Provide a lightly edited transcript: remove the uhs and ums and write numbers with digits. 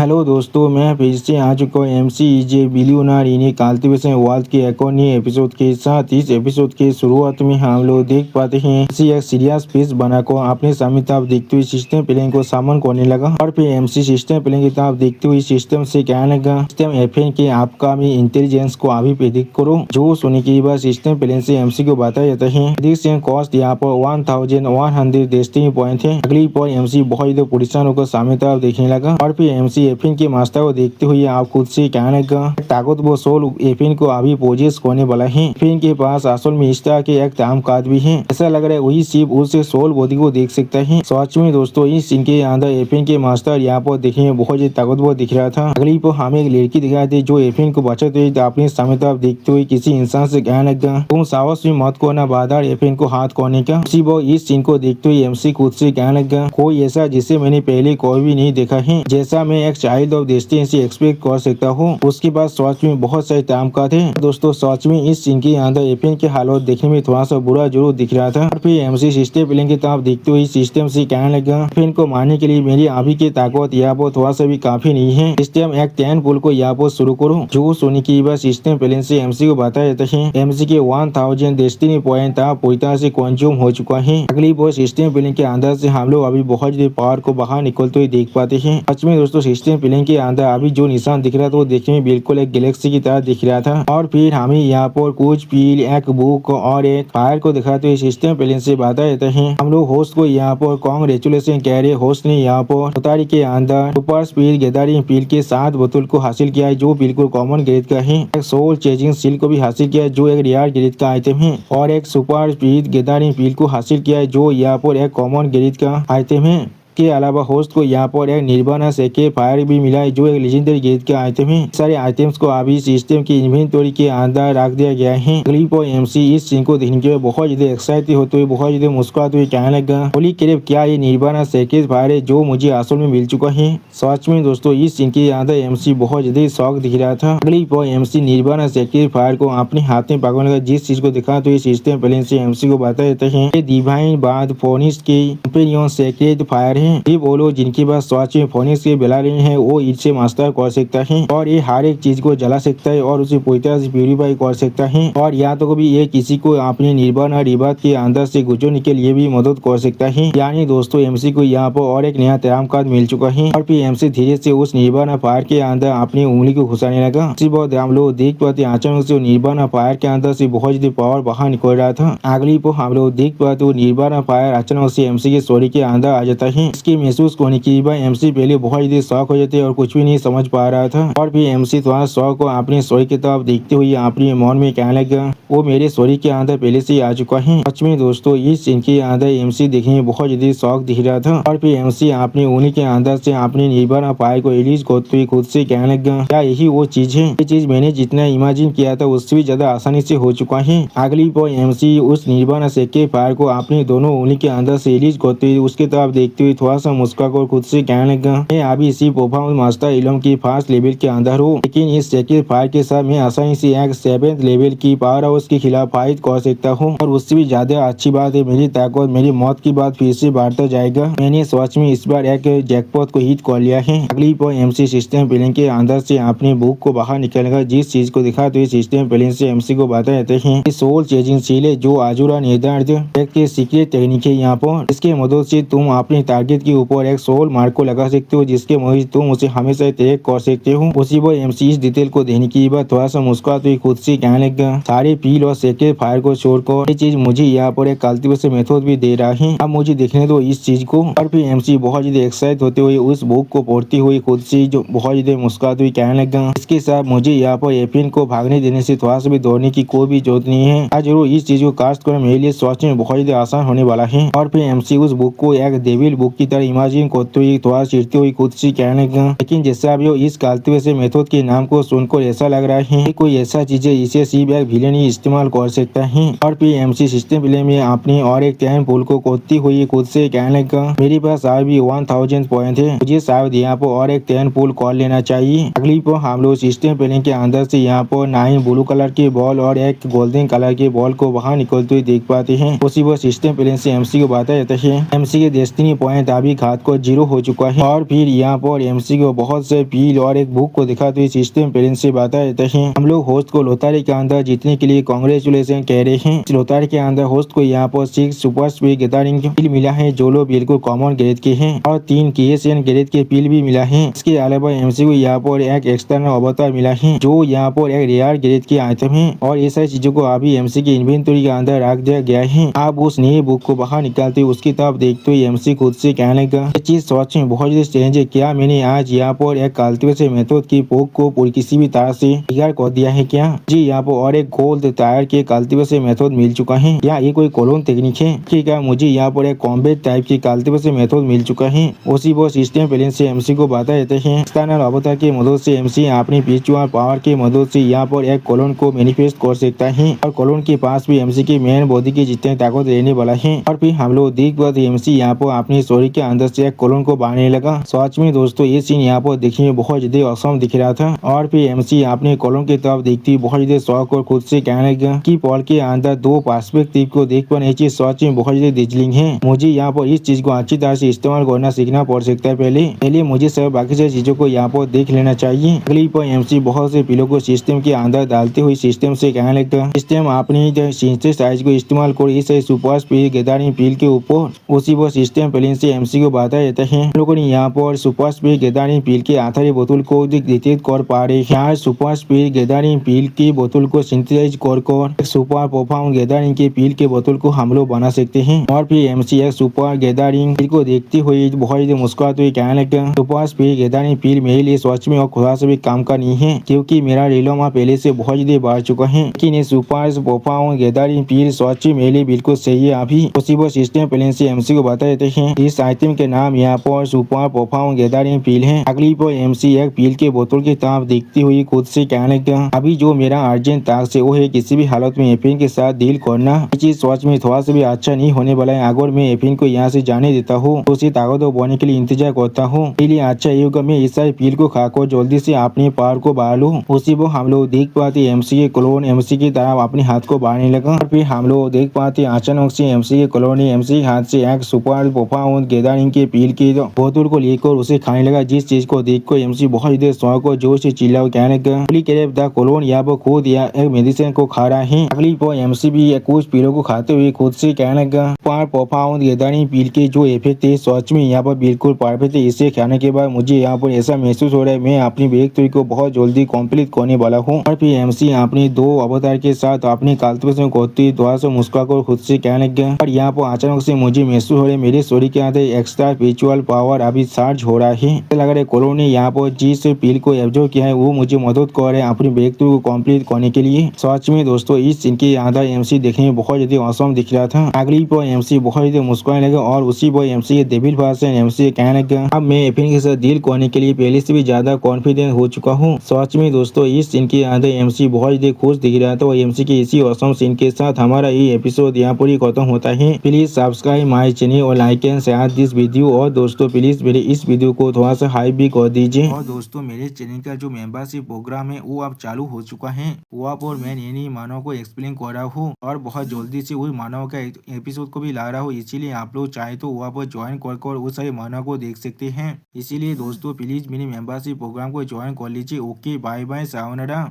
Hello दोस्तों, मैं फिर से आ चुका हूँ MC is a billionaire in cultivation world के एक और नए एपिसोड के साथ। इस एपिसोड के शुरुआत में हम लोग देख पाते हैं किसी एक सीरियस फिश बनाकर अपने सामने तरफ देखते हुए सिस्टम प्लेन को सामन करने लगा। और फिर एमसी सिस्टम प्लेन की तरफ देखते हुए सिस्टम से कहने लगा, सिस्टम एफएन के आपका भी इंटेलिजेंस को अभी प्रेडिक्ट करो। जो सुनने के बाद सिस्टम प्लेन से एमसी को बताया जाता है प्रेडिक्शन कॉस्ट यहाँ पर 1100 डेस्टिनी पॉइंट है। अगली पर एमसी बहुत ज्यादा परेशान होकर सामने तरफ देखने लगा। और फिर एमसी एफिन के मास्टर को देखते हुए आप खुद से कहने लगा, ताकतवर सोल एफिन को अभी पोजेस करने वाला है। एफिन के पास असल में इस तरह के एक ताम कार्ड भी है। ऐसा लग रहा है वही सिर्फ उससे सोल बॉडी को देख सकता है। सच में दोस्तों, इस सीन के अंदर एफिन के मास्टर यहाँ पर देखने में बहुत ज्यादा ताकतवर दिख रहा था। अगली पर हमें एक लड़की दिखाई दी जो एफिन को बचाते हुए अपने सामने तरफ देखते हुए किसी इंसान से कहने लगा, तुम साहस में मत करना बादर एफिन को हाथ करने का। उसी वो इस सीन को देखते हुए एमसी खुद से कहने लगा, कोई ऐसा जिसे मैंने पहले कोई भी नहीं देखा है, जैसा मैं एक चाइल्ड ऑफ डेस्टिनी से एक्सपेक्ट कर सकता हूँ। उसके बाद सच में बहुत सारे काम का थे। दोस्तों सच में इस सीन के अंदर एफिन के हालत देखने में थोड़ा सा बुरा जरूर दिख रहा था। और फिर एमसी सिस्टम प्लेन की तरफ देखते हुए सिस्टम से कहने लगा, एफिन को मारने के लिए मेरी अभी की ताकत यहाँ पर थोड़ा सा भी काफी नहीं है। सिस्टम एक 10 पुल को यहाँ पर शुरू करो। जो सुनने की बात सिस्टम प्लेन से एमसी को बताया जाता है एमसी के 1000 डेस्टिनी पॉइंट पूरी तरह से कंज्यूम हो चुका है। अगली बार सिस्टम प्लेन के अंदर से हम लोग अभी बहुत ज्यादा पावर को बाहर निकलते हुए देख पाते हैं। सच में दोस्तों, सिस्टम प्लेन के अंदर अभी जो निशान दिख रहा था वो देखने में बिल्कुल एक गैलेक्सी की तरह दिख रहा था। और फिर हमें यहाँ पर कुछ पील, एक बुक और एक फायर को दिखाते हुए सिस्टम प्लेन से बताया जाता है हम लोग होस्ट को यहाँ पर कांग्रेचुलेशन कह रहे। होस्ट ने यहाँ पर उतारी के अंदर सुपर स्पीड गैदरिंग पील के 7 बोतल को हासिल किया है जो बिल्कुल कॉमन ग्रेड का है। एक सोल चेजिंग सील को भी हासिल किया है जो एक रेयर ग्रेड का आइटम है। और एक सुपर स्पीड गैदरिंग पील को हासिल किया है जो यहाँ पर एक कॉमन ग्रेड का आइटम है। के अलावा होस्ट को यहाँ पर एक निर्वाणा सेके फायर भी मिला है जो एक लेजेंडरी गेट का आइटम है। सारे आइटम्स को अभी सिस्टम की इन्वेंटरी के अंदर रख दिया गया है। अगली पर एमसी इस सीन को देखने के बाद बहुत ज्यादा एक्साइटेड होते हुए बहुत ज्यादा मुस्कुराते हुए कहने लगा, होली क्रेप क्या ये निर्वाणा सेके फायर है जो मुझे असल में मिल चुका है। सच में दोस्तों, इस सीन के अंदर एमसी बहुत ज्यादा शौक दिख रहा था। अगली पर एमसी निर्वाणा सेके फायर को अपने हाथ में पकड़ने का जिस चीज को दिखा तो सिस्टम प्लेन से एमसी को बताया जाता है डिवाइन बाद फोनिस के कंपेनियन सेक्रेट फायर ये बोलो जिनके पास सच में फोनिक्स के बेलारिन है वो इससे मास्टर कर सकता है और ये हर एक चीज को जला सकता है और उसे पूरी तरह से प्यूरिफाई कर सकता है। और या तो कभी ये किसी को अपने निर्वाण और रिबात के अंदर से गुजरने के लिए भी मदद कर सकता है। यानी दोस्तों, एमसी को यहाँ पर और एक नया तैयार कार्ड मिल चुका है। और फिर एमसी धीरे से उस निर्वाण फायर के अंदर अपनी उंगली को घुसाने लगा। इसी बात हम लोग देख पाते अचानक से निर्वाण फायर के अंदर से बहुत ज्यादा पावर बाहर निकल रहा था। अगली पर हम लोग देख पाते निर्वाण फायर अचानक से एमसी के स्टोरी के अंदर आ जाता है। इसकी महसूस करने की बात एमसी पहले बहुत ज्यादा शौक हो जाते और कुछ भी नहीं समझ पा रहा था। और फिर एमसी थोड़ा शौक को अपने स्टोरी की तरफ देखते हुए अपने मन में कहने लगा, वो मेरे स्टोरी के अंदर पहले से आ चुका है। सच में दोस्तों, इस सीन के अंदर एमसी देखने में बहुत ज्यादा शौक दिख रहा था। और फिर एमसी अपनी उंगली के अंदर से अपने निर्वाण फायर को रिलीज करते हुए खुद से कहने लगा, क्या यही वो चीज है? ये चीज मैंने जितना इमेजिन किया था उससे भी ज्यादा आसानी से हो चुका है। अगली पर एमसी उस निर्वाण सेके फायर को अपनी दोनों उंगली के अंदर से रिलीज करते हुए उसके तरफ देखते हुए थोड़ा सा मुस्कुरा कर खुद से कहने लगा, मैं अभी इसी परफॉर्मेंस मास्टर इलम की फर्स्ट लेवल के अंदर हूँ, लेकिन इस सेकेंड फायर के साथ मैं आसानी से एक 7th लेवल की पावर हाउस के खिलाफ फाइट कर सकता हूँ। और उससे भी ज्यादा अच्छी बात है मेरी ताकत मेरी मौत की बात फिर से बढ़ता जाएगा। मैंने सच में इस बार एक जैकपॉट को हिट कर लिया है। अगली पर एमसी सिस्टम प्लेन के अंदर से अपने बुक को बाहर निकलेगा जिस चीज को दिखा तो सिस्टम प्लेन से एमसी को बता देते हैं सोल चेजिंग सील है जो आजुरा निर्धारित एक सीक्रेट टेक्निक है यहाँ पर। इसके मदद से तुम अपने टारगेट के ऊपर एक सोल मार्क को लगा सकते हो जिसके मदद तुम उसे हमेशा ट्रैक कर सकते हो। उसी पर एमसी इस डिटेल को देने की बात थोड़ा सा मुस्कुराते हुए खुद से कहने लगा, सारे पील और सेकेंड फायर को छोड़कर ये चीज मुझे यहाँ पर एक कल्टीवेशन मेथड भी दे रहा है, अब मुझे देखने दो इस चीज को। और फिर एमसी बहुत ज्यादा एक्साइट होते हुए उस बुक को पढ़ती हुई खुद से जो बहुत ज्यादा मुस्कुराते हुए कहने लगा, इसके साथ मुझे यहाँ पर एफिन को भागने देने से थोड़ा सा भी दौड़ने की कोई भी जरूरत नहीं है। आज जरूर इस चीज को कास्ट करना मेरे लिए सच में बहुत ज्यादा आसान होने वाला है। और फिर एमसी उस बुक को एक डेविल बुक की तरह इमेजिन करते हुए थोड़ा चिढ़ते हुए खुद से कहने लगा, लेकिन जैसा भी हो इस कल्टीवेशन मेथड के नाम को सुनकर ऐसा लग रहा है कि कोई ऐसा चीज है इसे सिर्फ एक विलेन ही इस्तेमाल कर सकता है। और फिर एमसी सिस्टम प्ले में अपनी और एक 10 पुल को खोदती हुई खुद से कहने लगा, मेरे पास आज भी 1000 पॉइंट है, मुझे शायद यहाँ पर और एक 10 पुल कर लेना चाहिए। अगली पर हम लोग सिस्टम प्ले के अंदर से यहाँ पर 9 ब्लू कलर के बॉल और एक गोल्डन कलर के बॉल को बाहर निकलते हुए देख पाते हैं। उसी वो सिस्टम प्ले से एमसी को बताया जाता है एमसी के डेस्टिनी पॉइंट मुताबिक हाथ को 0 हो चुका है। और फिर यहाँ पर एमसी को बहुत से पील और एक बुक को दिखाते हुए सिस्टम पेरेंट से बता देते हैं। हम लोग होस्ट को लोतारी के अंदर जीतने के लिए कांग्रेचुलेशन कह रहे हैं। लोतारी के अंदर होस्ट को यहाँ पर 6 सुपर स्पीड गैदरिंग पील मिला है जो लोग बिल्कुल कॉमन ग्रेड के हैं और 3 KSN ग्रेड के पील भी मिला है। इसके अलावा एमसी को यहाँ पर एक एक्सटर्नल अवतार मिला है जो यहाँ पर एक रेयर ग्रेड के आइटम है और ये सारी चीजों को अभी एमसी की इन्वेंटरी के अंदर रख दिया गया है। आप उस नई बुक को बाहर निकालते हुए उसकी तरफ देखते हुए एमसी खुद से कहने लगा, ये चीज सच में बहुत ज्यादा स्ट्रेंज है। क्या मैंने आज यहाँ पर एक कल्टीवेशन मेथड की पोक को पूरी किसी भी तरह से बिगाड़ कर दिया है क्या? जी यहाँ पर और एक गोल्ड टायर के कल्टीवेशन मेथड मिल चुका है। या ये कोई कोलोन टेक्निक है? ठीक है, मुझे यहाँ पर एक कॉम्बैट टाइप की कल्टीवेशन मेथड मिल चुका है। उसी वो सिस्टम पहले से एमसी को बता देते हैं। एक्सटर्नल अवतार की मदद से एमसी अपनी पिचुअल पावर की मदद से यहाँ पर एक कोलोन को मैनिफेस्ट कर सकता है और कोलोन के पास भी एमसी की मेन बॉडी की जितने ताकत रहने वाला है। और फिर हम लोग देख पाते एमसी यहाँ पर अपनी स्टोरी के अंदर से एक कोलोन को बांधने लगा। सच में दोस्तों ये सीन यहाँ पर देखने में बहुत ज्यादा औसम दिख रहा था। और फिर एमसी अपने कोलोन की तरफ देखती बहुत ज्यादा शौक और खुद से कहने लगा कि पॉल के अंदर 2 पर्सपेक्टिव को देख पर ये चीज सच में बहुत ज्यादा डिजलिंग है। मुझे यहाँ पर इस चीज को अच्छी तरह से इस्तेमाल करना सीखना पड़ सकता है। पहले मुझे सब बाकी सारी चीजों को यहाँ पर देख लेना चाहिए। अगली पर एमसी बहुत से पिलों को सिस्टम के अंदर डालते हुए सिस्टम से कहने लगता, सिस्टम अपनी साइज को इस्तेमाल कर इस सुपर स्पीड गैदरिंग पील के ऊपर उसी वो सिस्टम प्लेन से एमसी को बता देता है। लोगों ने यहाँ पर सुपर स्पीड गैदरिंग पील के आधारित बोतल को डिटेक्ट कर पा रहे हैं। सुपर स्पीड गैदरिंग पील की बोतल को सिंथेसाइज कर सुपर परफॉर्म गैदरिंग के पील के बोतल को हम लोग बना सकते हैं। और फिर एमसी एक सुपर गैदरिंग पील को देखते हुए बहुत मुस्कुराते हुए कहने लगा, सुपर स्पीड गैदरिंग पील मेरे लिए सच में और खुदा से भी काम का नहीं है क्योंकि मेरा रिलोमा पहले से बहुत ज्यादा बढ़ चुका है। लेकिन ये सुपर परफॉर्म गैदरिंग पील सच में मेरे लिए बिल्कुल सही है। अभी उसी वो सिस्टम प्लेन से एमसी को बता देते हैं। इस आइटम के नाम यहाँ पर सुपर परफॉर्म गैदरिंग पील है। अगली पर एमसी एक पील के बोतल की तरफ देखती हुई खुद से कहने लगा, अभी जो मेरा अर्जेंट टास्क है वो है किसी भी हालत में एफिन के साथ डील करना। ये चीज सच में थोड़ा सा भी अच्छा नहीं होने वाला है। अगर मैं एफिन को यहाँ से जाने देता हूँ तो उसी ताकत बढ़ने के लिए इंतजार करता हूँ। इसलिए अच्छा ये होगा मैं इस सारी पील को खाकर जल्दी से अपने पावर को बढ़ा लूँ। उसी वो हम लोग देख पाते एमसी के क्लोन एमसी की तरफ अपने हाथ को बढ़ाने लगा। और फिर हम लोग देख पाते अचानक से एमसी के क्लोन एमसी के हाथ से एक सुपर परफॉर्म गैदरिंग के पील की बोतल को लेकर उसे खाने लगा। जिस चीज को देखकर एमसी बहुत देर शौक और जोर से चिल्ला कहने लगा, क्लोन यहाँ पर खुद या एक मेडिसिन को खा रहा है। अगली पर एमसी भी कुछ पीलों को खाते हुए खुद से कहने लगा, पर परफॉर्म गैदरिंग पील के जो इफेक्ट है सच में यहाँ पर बिल्कुल परफेक्ट है। इसे खाने के बाद मुझे यहाँ पर ऐसा महसूस हो रहा है मैं अपनी ब्रेक को बहुत जल्दी कंप्लीट करने वाला हूँ। और फिर एमसी अपने 2 अवतार के साथ अपनी कल्टीवेशन करते द्वारा से मुस्कुराकर खुद से कहने लगा, और यहाँ पर अचानक से मुझे महसूस हो रहा है मेरे शरीर के अंदर एक्स्ट्रा स्पिरिचुअल पावर अभी चार्ज हो रहा है। लग रहा है कोलोन ने यहाँ पर जिस पील को एब्जॉर्ब किया है वो मुझे मदद कर रहे हैं अपनी ब्रेक को कंप्लीट करने के लिए। सच में दोस्तों इस सीन के अंदर एमसी देखने में बहुत ज्यादा औसम दिख रहा था। अगली पर एमसी बहुत ज्यादा मुस्कुराने लगा और उसी पर एमसी के डेविल वर्जन एमसी कहने लगा, अब मैं एफिन के साथ डील करने के लिए पहले से भी ज्यादा कॉन्फिडेंट हो चुका हूँ। सच में दोस्तों इस सीन के अंदर एमसी बहुत ज्यादा खुश दिख रहा था और एमसी के इसी औसम सीन के साथ हमारा ये एपिसोड यहाँ पर ही खत्म होता है। प्लीज सब्सक्राइब माई चैनल और like and share this video. और दोस्तों प्लीज मेरे इस वीडियो को थोड़ा सा हाइप भी कर दीजिए। और दोस्तों मेरे चैनल का जो मेंबरशिप प्रोग्राम है वो अब चालू हो चुका है। वहाँ पर मैं नई मानव को एक्सप्लेन कर रहा हूँ और बहुत जल्दी से वही मानव का एपिसोड को भी ला रहा हूँ। इसीलिए आप लोग चाहे तो वहाँ पर ज्वाइन कर उस सारे मानव को देख सकते हैं। इसीलिए दोस्तों प्लीज मेरी मेंबरशिप प्रोग्राम को ज्वाइन कर लीजिए। Okay bye bye sayonara.